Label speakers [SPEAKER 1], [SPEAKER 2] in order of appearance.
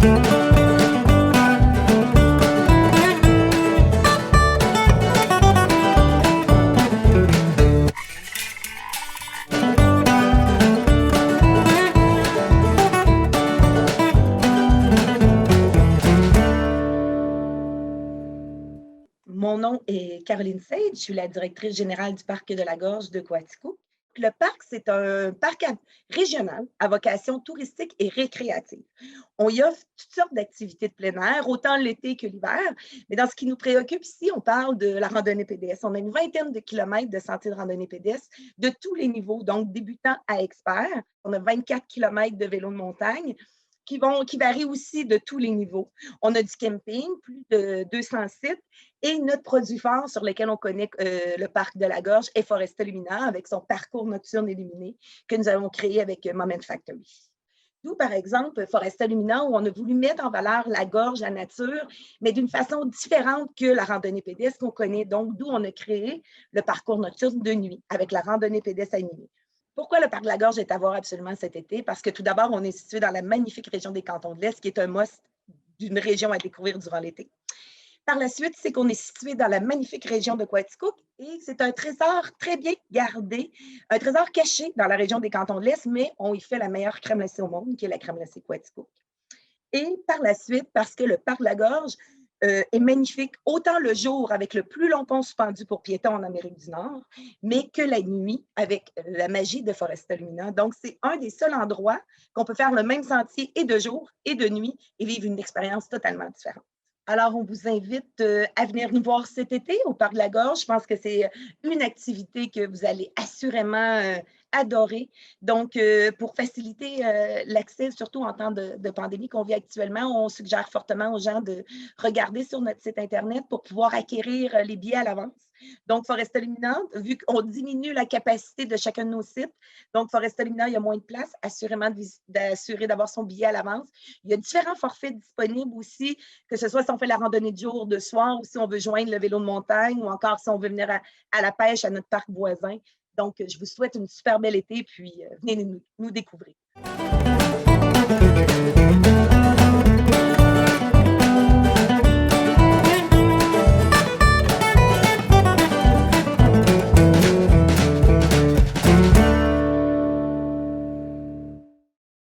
[SPEAKER 1] Mon nom est Caroline Sage, je suis la directrice générale du parc de la Gorge de Coaticook. Le parc, c'est un parc régional à vocation touristique et récréative. On y offre toutes sortes d'activités de plein air, autant l'été que l'hiver. Mais dans ce qui nous préoccupe ici, on parle de la randonnée pédestre. On a une vingtaine de kilomètres de sentiers de randonnée pédestre de tous les niveaux, donc débutants à experts. On a 24 kilomètres de vélo de montagne qui varient aussi de tous les niveaux. On a du camping, plus de 200 sites, et notre produit phare sur lequel on connaît le parc de la Gorge est Foresta Lumina avec son parcours nocturne illuminé que nous avons créé avec Moment Factory. Nous, par exemple, Foresta Lumina, où on a voulu mettre en valeur la gorge, la nature, mais d'une façon différente que la randonnée pédestre qu'on connaît. Donc, d'où on a créé le parcours nocturne de nuit avec la randonnée pédestre animée. Pourquoi le parc de la Gorge est à voir absolument cet été? Parce que tout d'abord, on est situé dans la magnifique région des Cantons de l'Est, qui est un must d'une région à découvrir durant l'été. Par la suite, c'est qu'on est situé dans la magnifique région de Coaticook et c'est un trésor très bien gardé, un trésor caché dans la région des Cantons de l'Est, mais on y fait la meilleure crème glacée au monde, qui est la crème glacée Coaticook. Et par la suite, parce que le parc de la Gorge est magnifique, autant le jour avec le plus long pont suspendu pour piétons en Amérique du Nord, mais que la nuit avec la magie de Foresta Lumina. Donc, c'est un des seuls endroits qu'on peut faire le même sentier et de jour et de nuit et vivre une expérience totalement différente. Alors, on vous invite à venir nous voir cet été au Parc de la Gorge. Je pense que c'est une activité que vous allez assurément adorer. Donc, pour faciliter l'accès, surtout en temps de pandémie qu'on vit actuellement, on suggère fortement aux gens de regarder sur notre site Internet pour pouvoir acquérir les billets à l'avance. Donc, Foresta Lumina, vu qu'on diminue la capacité de chacun de nos sites, donc Foresta Lumina, il y a moins de place, assurément d'assurer d'avoir son billet à l'avance. Il y a différents forfaits disponibles aussi, que ce soit si on fait la randonnée de jour, de soir, ou si on veut joindre le vélo de montagne, ou encore si on veut venir à la pêche à notre parc voisin. Donc, je vous souhaite une super belle été, puis venez nous découvrir.